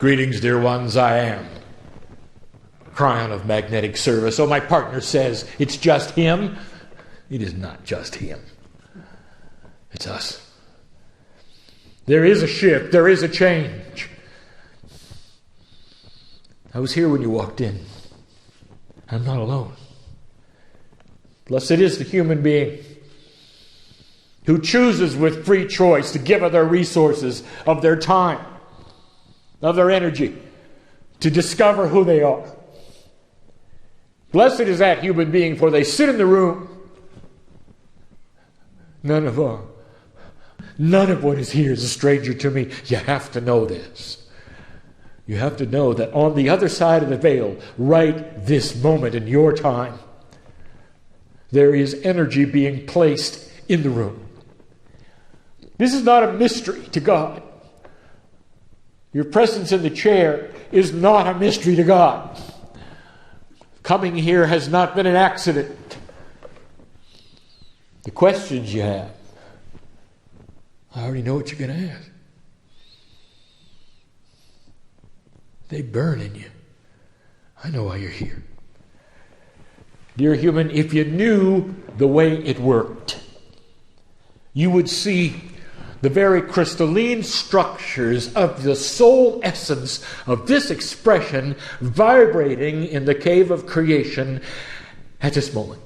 Greetings, dear ones, I am Kryon of Magnetic Service. So my partner says it's just him. It is not just him. It's us. There is a shift. There is a change. I was here when you walked in. I'm not alone. Blessed is the human being who chooses with free choice to give of their resources, of their time, of their energy, to discover who they are. Blessed is that human being, for they sit in the room. None of what is here is a stranger to me. You have to know this. You have to know that on the other side of the veil, right this moment in your time, there is energy being placed in the room. This is not a mystery to God. Your presence in the chair is not a mystery to God. Coming here has not been an accident. The questions you have, I already know what you're going to ask. They burn in you. I know why you're here. Dear human, if you knew the way it worked, you would see the very crystalline structures of the soul essence of this expression vibrating in the cave of creation at this moment.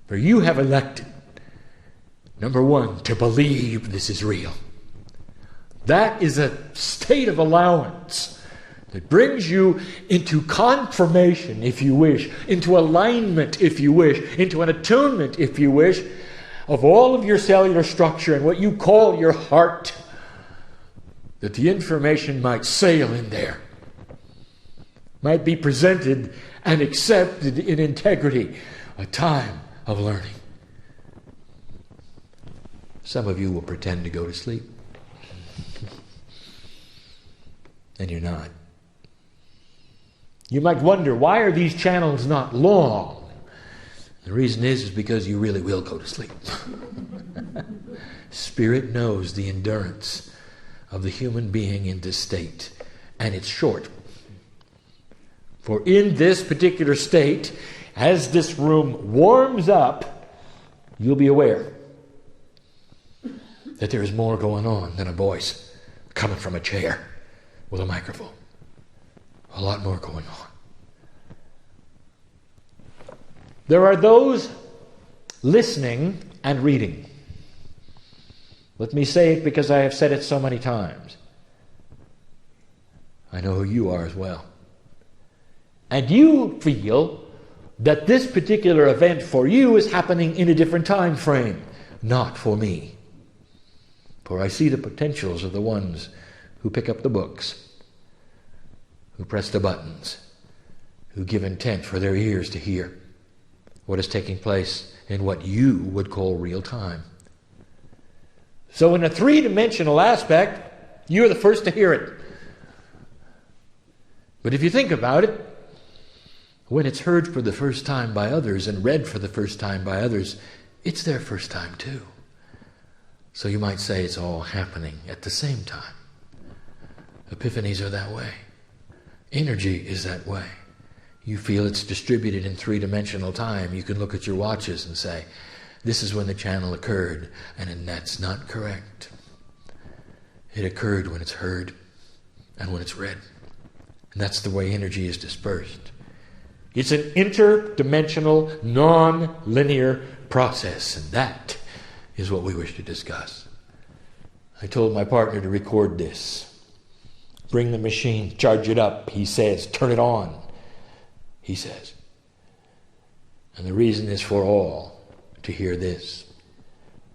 For you have elected, number one, to believe this is real. That is a state of allowance that brings you into confirmation, if you wish, into alignment, if you wish, into an attunement, if you wish, of all of your cellular structure and what you call your heart, that the information might sail in there, might be presented and accepted in integrity, a time of learning. Some of you will pretend to go to sleep, and you're not. You might wonder, why are these channels not long? The reason is because you really will go to sleep. Spirit knows the endurance of the human being in this state, and it's short. For in this particular state, as this room warms up, you'll be aware that there is more going on than a voice coming from a chair with a microphone. A lot more going on. There are those listening and reading. Let me say it because I have said it so many times. I know who you are as well. And you feel that this particular event for you is happening in a different time frame. Not for me. For I see the potentials of the ones who pick up the books, who press the buttons, who give intent for their ears to hear what is taking place in what you would call real time. So in a three-dimensional aspect, you're the first to hear it. But if you think about it, when it's heard for the first time by others and read for the first time by others, it's their first time too. So you might say it's all happening at the same time. Epiphanies are that way. Energy is that way. You feel it's distributed in three-dimensional time. You can look at your watches and say, this is when the channel occurred, and that's not correct. It occurred when it's heard and when it's read. And that's the way energy is dispersed. It's an interdimensional, non-linear process, and that is what we wish to discuss. I told my partner to record this. Bring the machine, charge it up, he says. Turn it on, he says. And the reason is for all to hear this.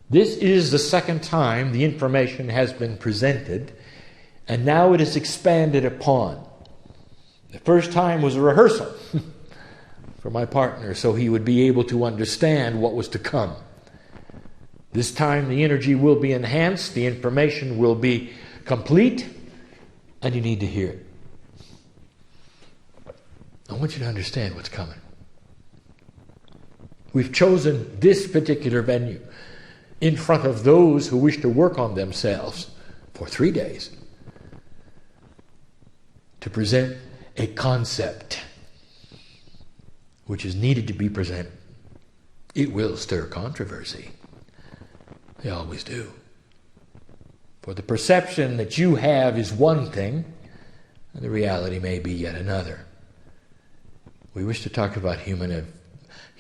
This is the second time the information has been presented, and now it is expanded upon. The first time was a rehearsal for my partner, so he would be able to understand what was to come. This time the energy will be enhanced, the information will be complete, and you need to hear it. I want you to understand what's coming. We've chosen this particular venue in front of those who wish to work on themselves for 3 days. to present a concept which is needed to be presented, it will stir controversy. They always do. For the perception that you have is one thing, and the reality may be yet another. We wish to talk about human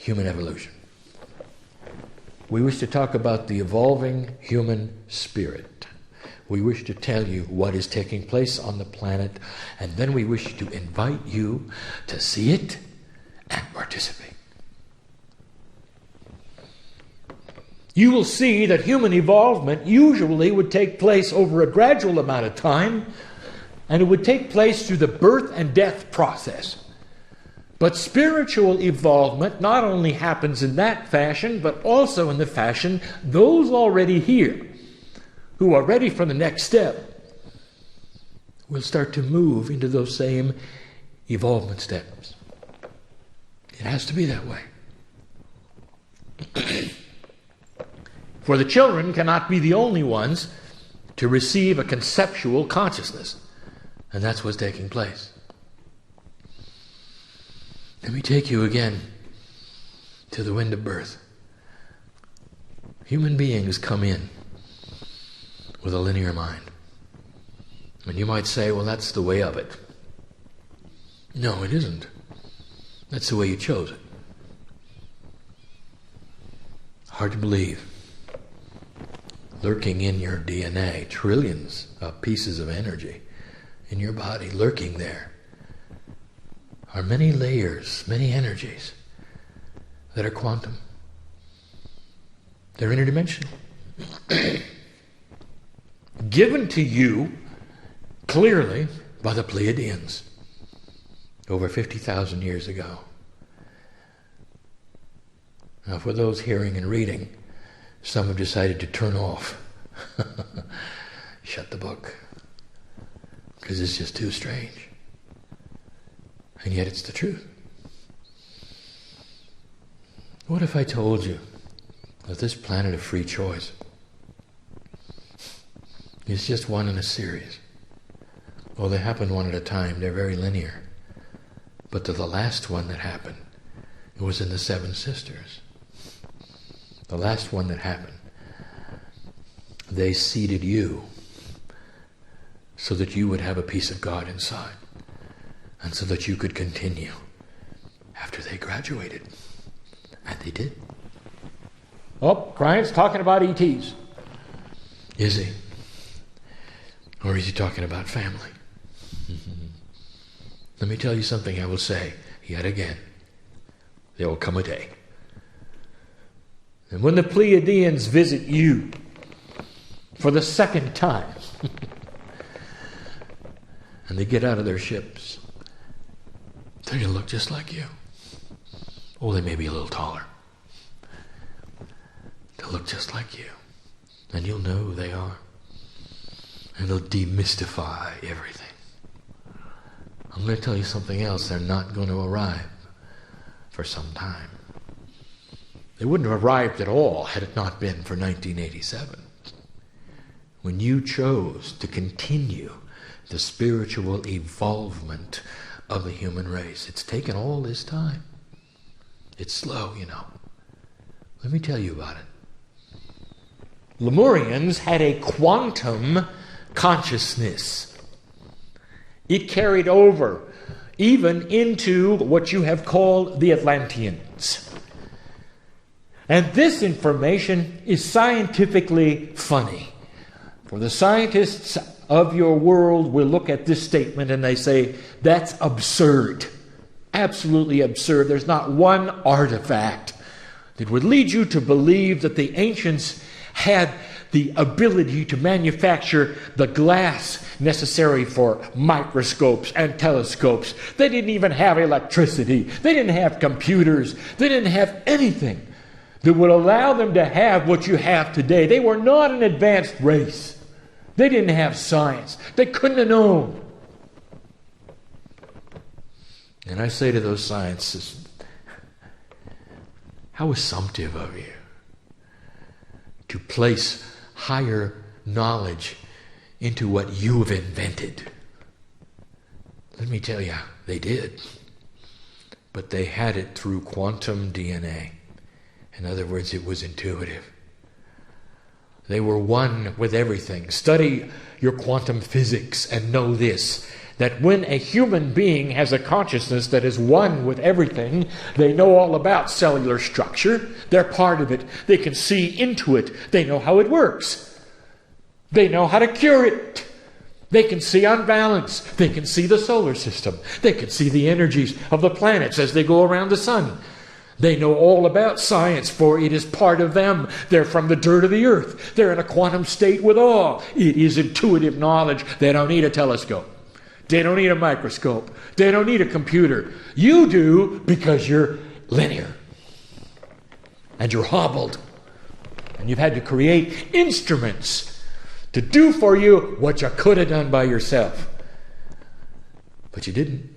evolution. We wish to talk about the evolving human spirit. We wish to tell you what is taking place on the planet, and then we wish to invite you to see it and participate. You will see that human evolvement usually would take place over a gradual amount of time, and it would take place through the birth and death process. But spiritual evolvement not only happens in that fashion, but also in the fashion those already here who are ready for the next step will start to move into those same evolvement steps. It has to be that way. For the children cannot be the only ones to receive a conceptual consciousness. And that's what's taking place. Let me take you again to the wind of birth. Human beings come in with a linear mind. And you might say, well, that's the way of it. No, it isn't. That's the way you chose it. Hard to believe. Lurking in your DNA, trillions of pieces of energy in your body, lurking there, are many layers, many energies that are quantum. They're interdimensional. Given to you clearly by the Pleiadians over 50,000 years ago. Now, for those hearing and reading, some have decided to turn off. Shut the book. Because it's just too strange. And yet it's the truth. What if I told you that this planet of free choice is just one in a series? Well, they happen one at a time. They're very linear. But to the last one that happened, it was in the Seven Sisters. The last one that happened, they seeded you so that you would have a piece of God inside and so that you could continue after they graduated. And they did. Oh, Kryon's talking about ETs. Is he? Or is he talking about family? Let me tell you something I will say yet again. There will come a day. And when the Pleiadians visit you for the second time, and they get out of their ships, they're going to look just like you. Oh, they may be a little taller. They'll look just like you. And you'll know who they are. And they'll demystify everything. I'm going to tell you something else. They're not going to arrive for some time. They wouldn't have arrived at all had it not been for 1987. When you chose to continue the spiritual evolvement of the human race. It's taken all this time. It's slow, you know. Let me tell you about it. Lemurians had a quantum consciousness. It carried over even into what you have called the Atlanteans. And this information is scientifically funny. For the scientists of your world will look at this statement and they say, that's absurd. Absolutely absurd. There's not one artifact that would lead you to believe that the ancients had the ability to manufacture the glass necessary for microscopes and telescopes. They didn't even have electricity. They didn't have computers. They didn't have anything that would allow them to have what you have today. They were not an advanced race. They didn't have science. They couldn't have known. And I say to those scientists, how assumptive of you to place higher knowledge into what you've invented. Let me tell you, they did. But they had it through quantum DNA. In other words, it was intuitive. They were one with everything. Study your quantum physics and know this, that when a human being has a consciousness that is one with everything, they know all about cellular structure. They're part of it. They can see into it. They know how it works. They know how to cure it. They can see unbalance. They can see the solar system. They can see the energies of the planets as they go around the sun. They know all about science, for it is part of them. They're from the dirt of the earth. They're in a quantum state with awe. It is intuitive knowledge. They don't need a telescope. They don't need a microscope. They don't need a computer. You do, because you're linear. And you're hobbled. And you've had to create instruments to do for you what you could have done by yourself. But you didn't.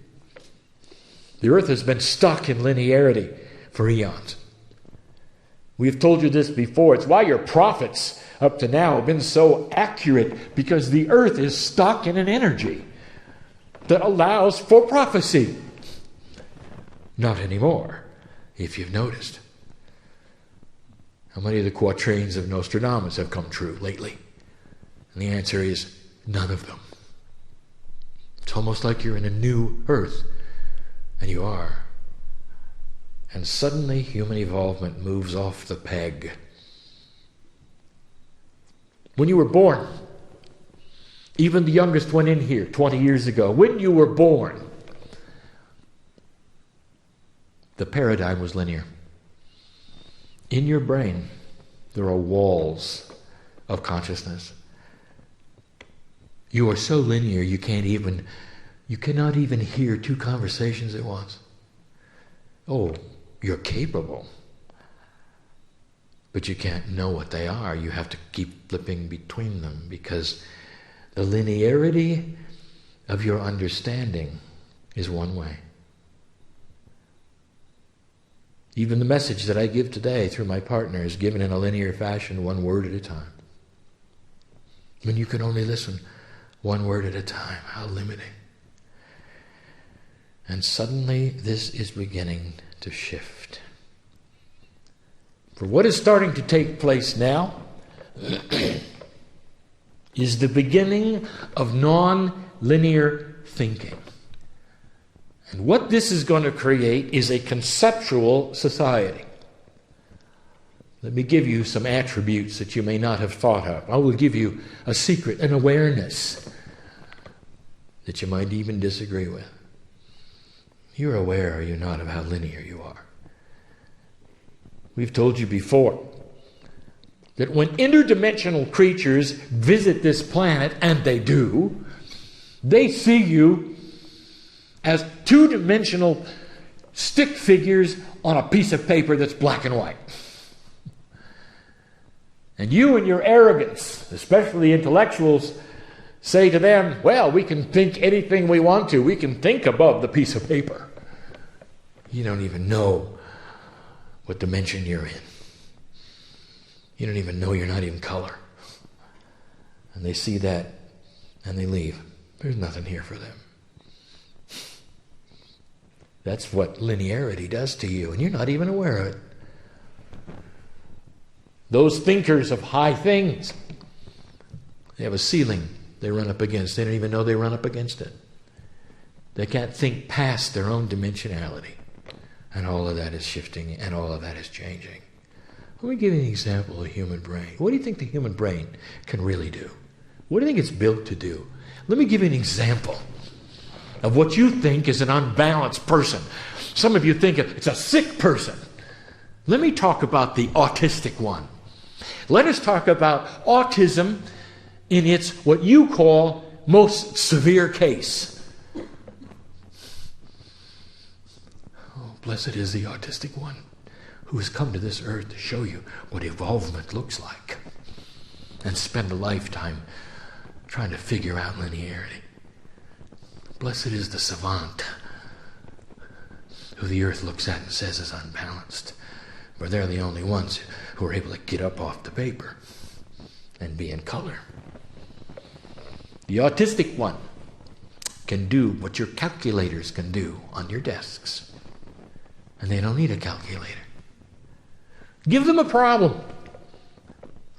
The earth has been stuck in linearity for eons. We've told you this before. It's why your prophets up to now have been so accurate, because the earth is stuck in an energy that allows for prophecy. Not anymore, if you've noticed. How many of the quatrains of Nostradamus have come true lately? And the answer is none of them. It's almost like you're in a new earth, and you are. And suddenly human evolvement moves off the peg. When you were born, even the youngest one in here 20 years ago, when you were born, the paradigm was linear. In your brain, there are walls of consciousness. You are so linear you cannot even hear two conversations at once. Oh, you're capable. But you can't know what they are. You have to keep flipping between them, because the linearity of your understanding is one way. Even the message that I give today through my partner is given in a linear fashion, one word at a time. When you can only listen one word at a time, how limiting. And suddenly this is beginning to shift. For what is starting to take place now is the beginning of non-linear thinking. And what this is going to create is a conceptual society. Let me give you some attributes that you may not have thought of. I will give you a secret, an awareness that you might even disagree with. You're aware, are you not, of how linear you are? We've told you before that when interdimensional creatures visit this planet, and they do, they see you as two-dimensional stick figures on a piece of paper that's black and white. And you and your arrogance, especially intellectuals, say to them, well, we can think anything we want to. We can think above the piece of paper. You don't even know what dimension you're in. You don't even know you're not even color. And they see that and they leave. There's nothing here for them. That's what linearity does to you, and you're not even aware of it. Those thinkers of high things, they have a ceiling they run up against. They don't even know they run up against it. They can't think past their own dimensionality. And all of that is shifting, and all of that is changing. Let me give you an example of the human brain. What do you think the human brain can really do? What do you think it's built to do? Let me give you an example of what you think is an unbalanced person. Some of you think it's a sick person. Let me talk about the autistic one. Let us talk about autism in its what you call most severe case. Oh, blessed is the autistic one who has come to this earth to show you what evolvement looks like and spend a lifetime trying to figure out linearity. Blessed is the savant who the earth looks at and says is unbalanced. For they're the only ones who are able to get up off the paper and be in color. The autistic one can do what your calculators can do on your desks. And they don't need a calculator. Give them a problem.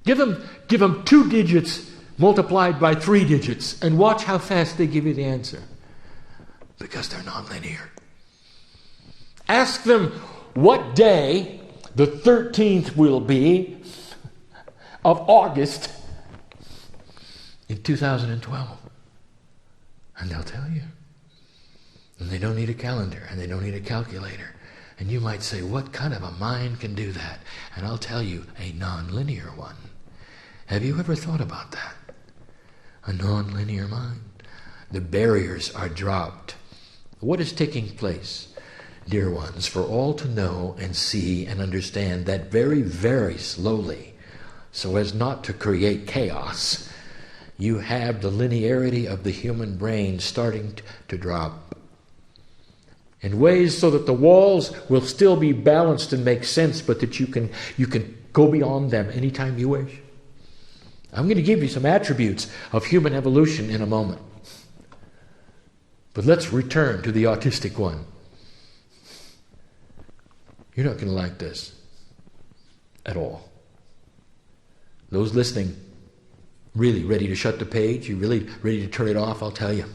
Give them 2 digits multiplied by 3 digits and watch how fast they give you the answer. Because they're nonlinear. Ask them what day the 13th will be of August in 2012. And they'll tell you. And they don't need a calendar, and they don't need a calculator. And you might say, what kind of a mind can do that? And I'll tell you, a nonlinear one. Have you ever thought about that? A nonlinear mind. The barriers are dropped. What is taking place, dear ones, for all to know and see and understand that very, very slowly, so as not to create chaos, you have the linearity of the human brain starting to drop in ways so that the walls will still be balanced and make sense, but that you can go beyond them anytime you wish. I'm going to give you some attributes of human evolution in a moment. But let's return to the autistic one. You're not going to like this at all. Those listening, really ready to shut the page, you really ready to turn it off, I'll tell you.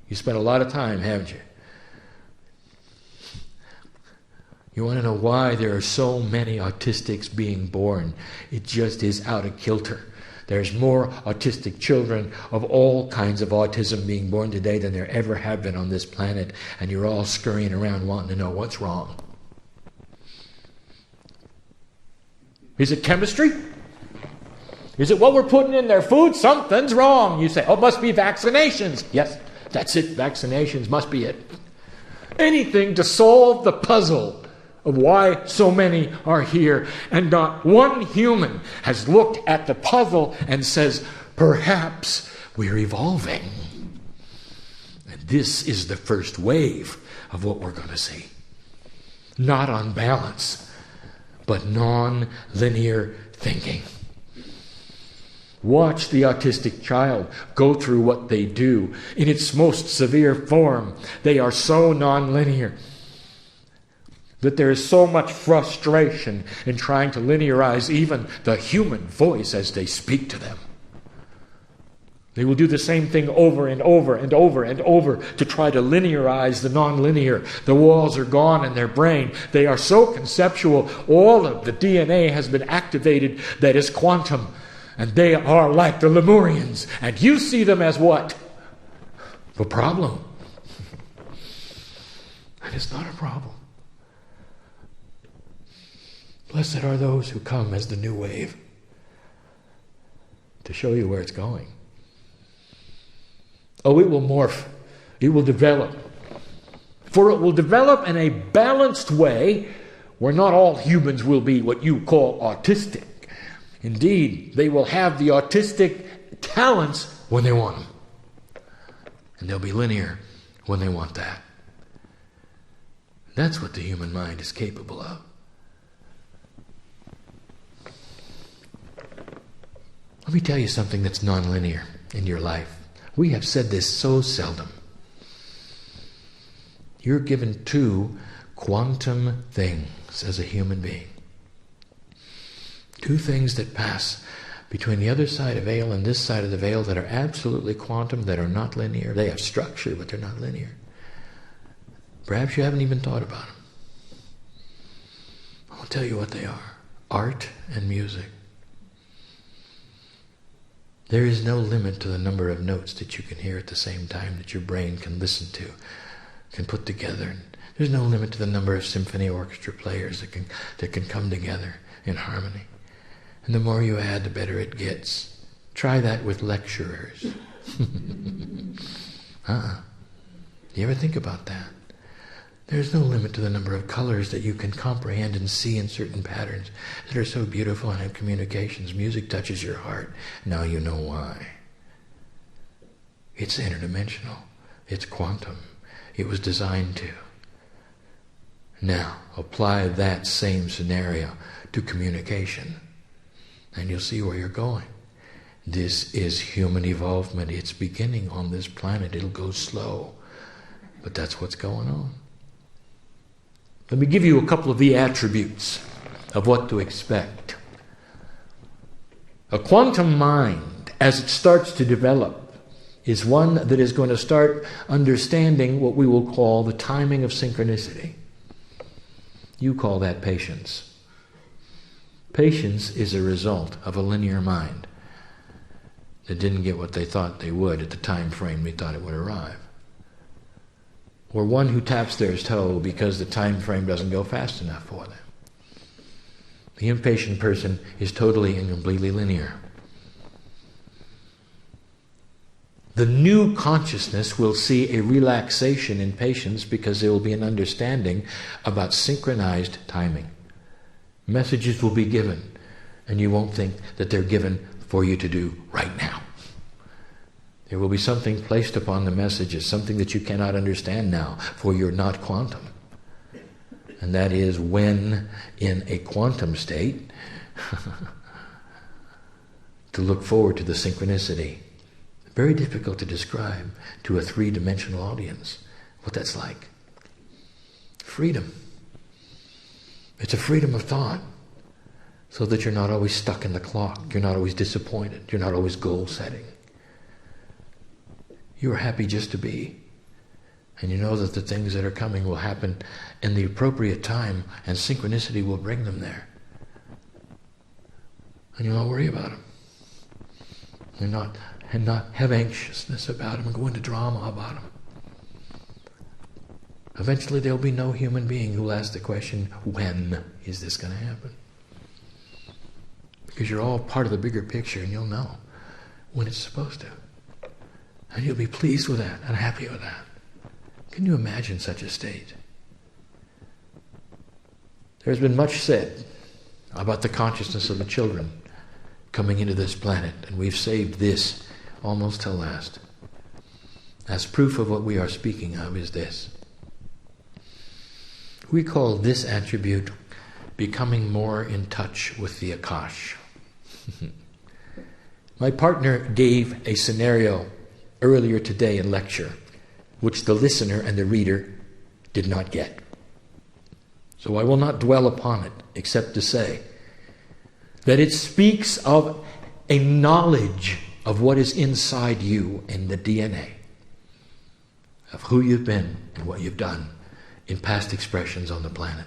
You spent a lot of time, haven't you? You want to know why there are so many autistics being born? It just is out of kilter. There's more autistic children of all kinds of autism being born today than there ever have been on this planet, and you're all scurrying around wanting to know what's wrong. Is it chemistry? Is it what we're putting in their food? Something's wrong. You say, oh, it must be vaccinations. Yes, that's it. Vaccinations must be it. Anything to solve the puzzle of why so many are here. And not one human has looked at the puzzle and says, perhaps we're evolving. And this is the first wave of what we're going to see. Not on balance, but non-linear thinking. Watch the autistic child go through what they do. In its most severe form, they are so non-linear that there is so much frustration in trying to linearize even the human voice as they speak to them. They will do the same thing over and over and over and over to try to linearize the nonlinear. The walls are gone in their brain. They are so conceptual. All of the DNA has been activated that is quantum. And they are like the Lemurians. And you see them as what? A problem. And it's not a problem. Blessed are those who come as the new wave to show you where it's going. Oh, it will morph. It will develop. For it will develop in a balanced way where not all humans will be what you call autistic. Indeed, they will have the autistic talents when they want them. And they'll be linear when they want that. That's what the human mind is capable of. Let me tell you something that's nonlinear in your life. We have said this so seldom. You're given 2 quantum things as a human being. 2 things that pass between the other side of veil and this side of the veil that are absolutely quantum, that are not linear. They have structure, but they're not linear. Perhaps you haven't even thought about them. I'll tell you what they are. Art and music. There is no limit to the number of notes that you can hear at the same time that your brain can listen to, can put together. There's no limit to the number of symphony orchestra players that can come together in harmony. And the more you add, the better it gets. Try that with lecturers. Do you ever think about that? There's no limit to the number of colors that you can comprehend and see in certain patterns that are so beautiful and in communications. Music touches your heart. Now you know why. It's interdimensional. It's quantum. It was designed to. Now, apply that same scenario to communication, and you'll see where you're going. This is human evolvement. It's beginning on this planet. It'll go slow, but that's what's going on. Let me give you a couple of the attributes of what to expect. A quantum mind, as it starts to develop, is one that is going to start understanding what we will call the timing of synchronicity. You call that patience. Patience is a result of a linear mind that didn't get what they thought they would at the time frame they thought it would arrive. Or one who taps their toe because the time frame doesn't go fast enough for them. The impatient person is totally and completely linear. The new consciousness will see a relaxation in patience because there will be an understanding about synchronized timing. Messages will be given, and you won't think that they're given for you to do right now. There will be something placed upon the messages, something that you cannot understand now, for you're not quantum. And that is when, in a quantum state, to look forward to the synchronicity. Very difficult to describe to a three-dimensional audience what that's like. Freedom. It's a freedom of thought, so that you're not always stuck in the clock. You're not always disappointed. You're not always goal-setting. You are happy just to be. And you know that the things that are coming will happen in the appropriate time, and synchronicity will bring them there. And you won't worry about them. And not have anxiousness about them and go into drama about them. Eventually there will be no human being who will ask the question, when is this going to happen? Because you're all part of the bigger picture, and you'll know when it's supposed to. And you'll be pleased with that and happy with that. Can you imagine such a state? There's been much said about the consciousness of the children coming into this planet, and we've saved this almost till last. As proof of what we are speaking of is this. We call this attribute becoming more in touch with the Akash. My partner gave a scenario earlier today in lecture, which the listener and the reader did not get. So I will not dwell upon it, except to say that it speaks of a knowledge of what is inside you in the DNA, of who you've been and what you've done in past expressions on the planet.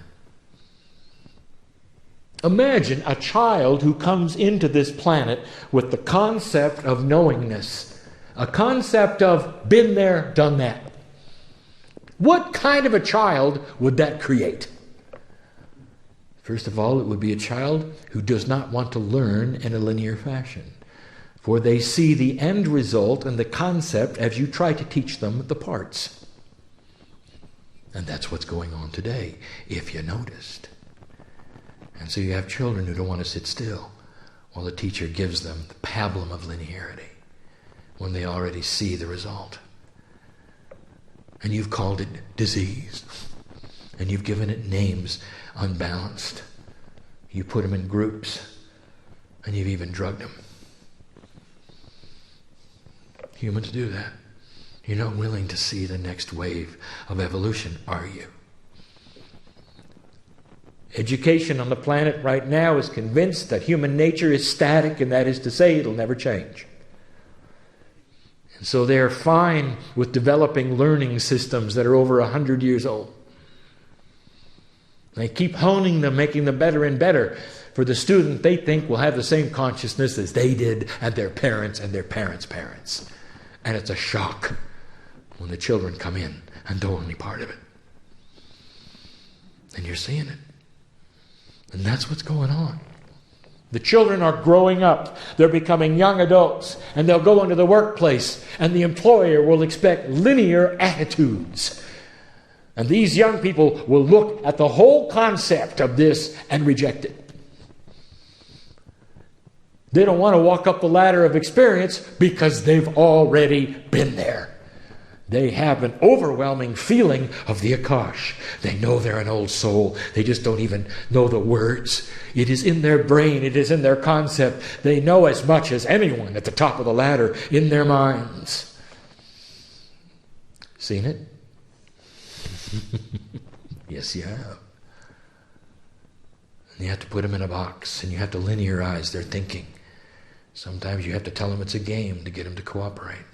Imagine a child who comes into this planet with the concept of knowingness, a concept of been there, done that. What kind of a child would that create? First of all, it would be a child who does not want to learn in a linear fashion, for they see the end result and the concept as you try to teach them the parts. And that's what's going on today, if you noticed. And so you have children who don't want to sit still while the teacher gives them the pablum of linearity, when they already see the result. And you've called it disease. And you've given it names unbalanced. You put them in groups. And you've even drugged them. Humans do that. You're not willing to see the next wave of evolution, are you? Education on the planet right now is convinced that human nature is static, and that is to say it'll never change. And so they're fine with developing learning systems that are over 100 years old. They keep honing them, making them better and better. For the student, they think will have the same consciousness as they did and their parents and their parents' parents. And it's a shock when the children come in and don't want any part of it. And you're seeing it. And that's what's going on. The children are growing up. They're becoming young adults. And they'll go into the workplace. And the employer will expect linear attitudes. And these young people will look at the whole concept of this and reject it. They don't want to walk up the ladder of experience because they've already been there. They have an overwhelming feeling of the Akash. They know they're an old soul. They just don't even know the words. It is in their brain. It is in their concept. They know as much as anyone at the top of the ladder in their minds. Seen it? Yes, you have. And you have to put them in a box, and you have to linearize their thinking. Sometimes you have to tell them it's a game to get them to cooperate,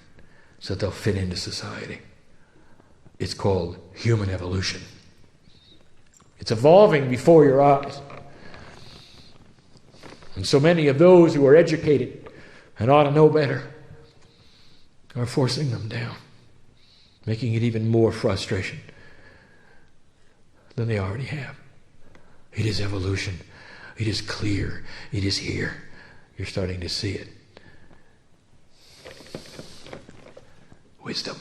so that they'll fit into society. It's called human evolution. It's evolving before your eyes. And so many of those who are educated and ought to know better are forcing them down, making it even more frustration than they already have. It is evolution. It is clear. It is here. You're starting to see it. Wisdom.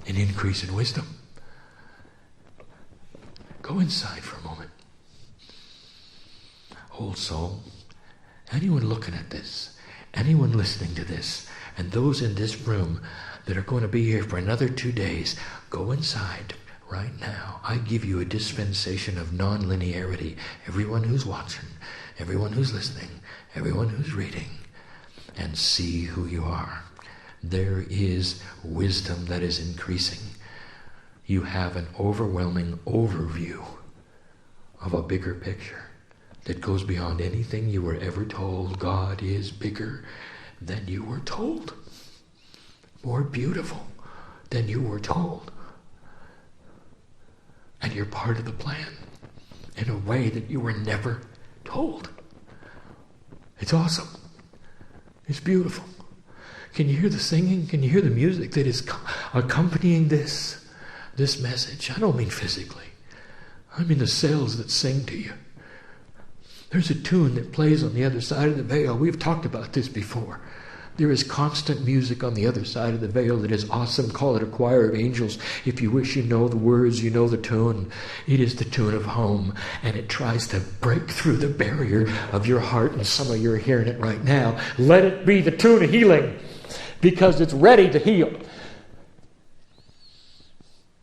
An increase in wisdom. Go inside for a moment. Old soul, anyone looking at this, anyone listening to this, and those in this room that are going to be here for another 2 days, go inside right now. I give you a dispensation of non-linearity. Everyone who's watching, everyone who's listening, everyone who's reading, and see who you are. There is wisdom that is increasing. You have an overwhelming overview of a bigger picture that goes beyond anything you were ever told. God is bigger than you were told, more beautiful than you were told. And you're part of the plan in a way that you were never told. It's awesome. It's beautiful. Can you hear the singing? Can you hear the music that is accompanying this message? I don't mean physically. I mean the sails that sing to you. There's a tune that plays on the other side of the veil. We've talked about this before. There is constant music on the other side of the veil that is awesome. Call it a choir of angels. If you wish, you know the words, you know the tune. It is the tune of home, and it tries to break through the barrier of your heart, and some of you are hearing it right now. Let it be the tune of healing, because it's ready to heal.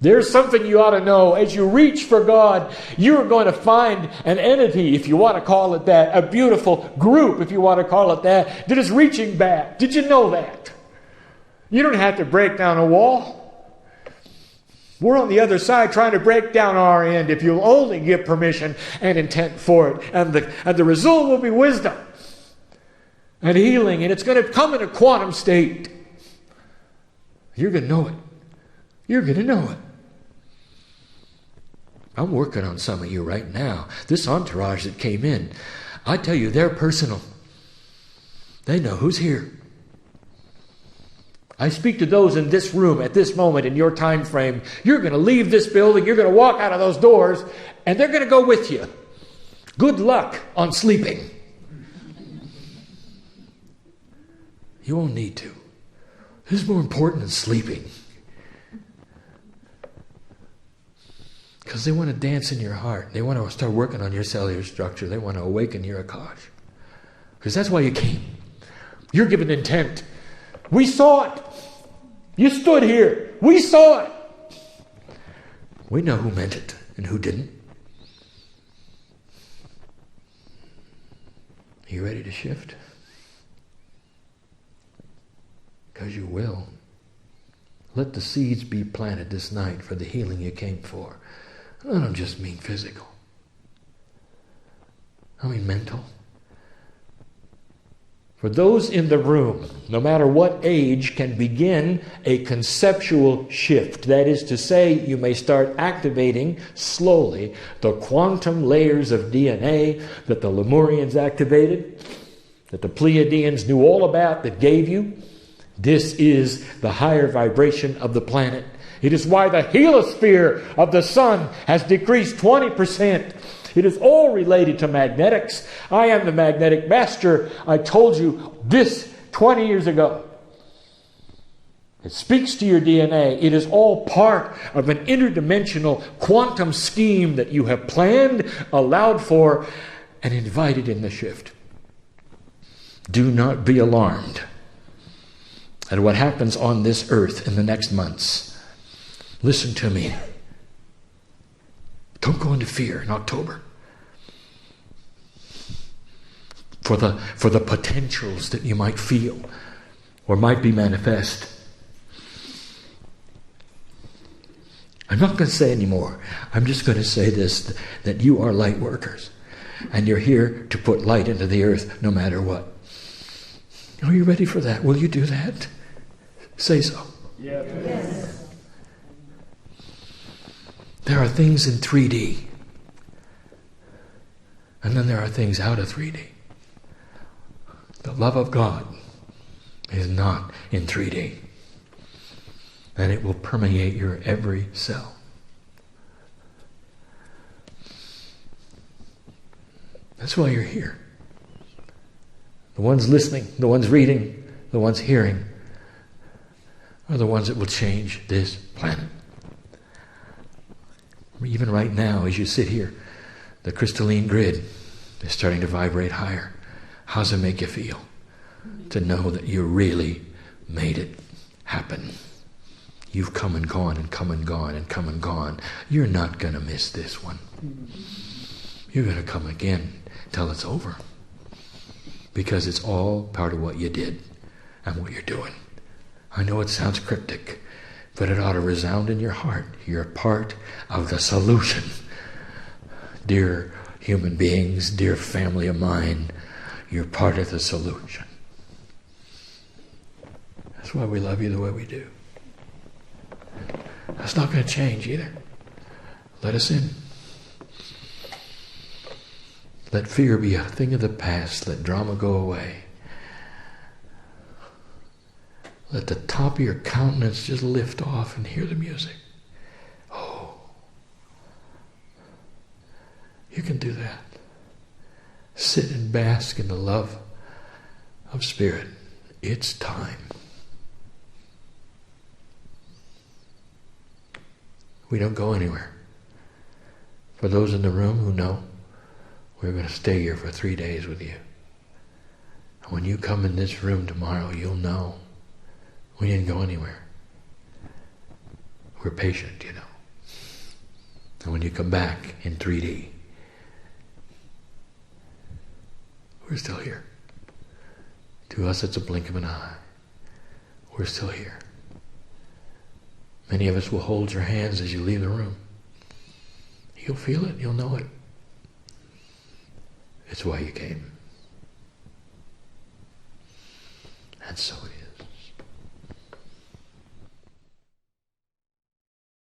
There's something you ought to know. As you reach for God, you're going to find an entity, if you want to call it that, a beautiful group, if you want to call it that is reaching back. Did you know that? You don't have to break down a wall. We're on the other side trying to break down our end if you'll only give permission and intent for it. And the result will be wisdom and healing, and it's going to come in a quantum state. You're going to know it. You're going to know it. I'm working on some of you right now. This entourage that came in, I tell you, they're personal. They know who's here. I speak to those in this room at this moment in your time frame. You're going to leave this building. You're going to walk out of those doors, and they're going to go with you. Good luck on sleeping. You won't need to. This is more important than sleeping. Because they want to dance in your heart. They want to start working on your cellular structure. They want to awaken your Akash. Because that's why you came. You're given intent. We saw it. You stood here. We saw it. We know who meant it and who didn't. Are you ready to shift? Because you will. Let the seeds be planted this night for the healing you came for. I don't just mean physical. I mean mental. For those in the room, no matter what age, can begin a conceptual shift. That is to say, you may start activating slowly the quantum layers of DNA that the Lemurians activated, that the Pleiadians knew all about, that gave you. This is the higher vibration of the planet. It is why the heliosphere of the sun has decreased 20%. It is all related to magnetics. I am the magnetic master. I told you this 20 years ago. It speaks to your DNA. It is all part of an interdimensional quantum scheme that you have planned, allowed for, and invited in the shift. Do not be alarmed at what happens on this earth in the next months. Listen to me. Don't go into fear in October. For the potentials that you might feel or might be manifest. I'm not going to say anymore. I'm just going to say this, that you are light workers. And you're here to put light into the earth no matter what. Are you ready for that? Will you do that? Say so. Yes. There are things in 3D. And then there are things out of 3D. The love of God is not in 3D. And it will permeate your every cell. That's why you're here. The ones listening, the ones reading, the ones hearing are the ones that will change this planet. Even right now, as you sit here, the crystalline grid is starting to vibrate higher. How does it make you feel to know that you really made it happen? You've come and gone and come and gone and come and gone. You're not going to miss this one. You're going to come again till it's over. Because it's all part of what you did and what you're doing. I know it sounds cryptic, but it ought to resound in your heart. You're part of the solution. Dear human beings, dear family of mine, you're part of the solution. That's why we love you the way we do. That's not going to change either. Let us in. Let fear be a thing of the past. Let drama go away. Let the top of your countenance just lift off and hear the music. Oh. You can do that. Sit and bask in the love of Spirit. It's time. We don't go anywhere. For those in the room who know, we're going to stay here for 3 days with you. And when you come in this room tomorrow, you'll know we didn't go anywhere. We're patient, you know. And when you come back in 3D, we're still here. To us, it's a blink of an eye. We're still here. Many of us will hold your hands as you leave the room. You'll feel it. You'll know it. It's why you came. And so it is.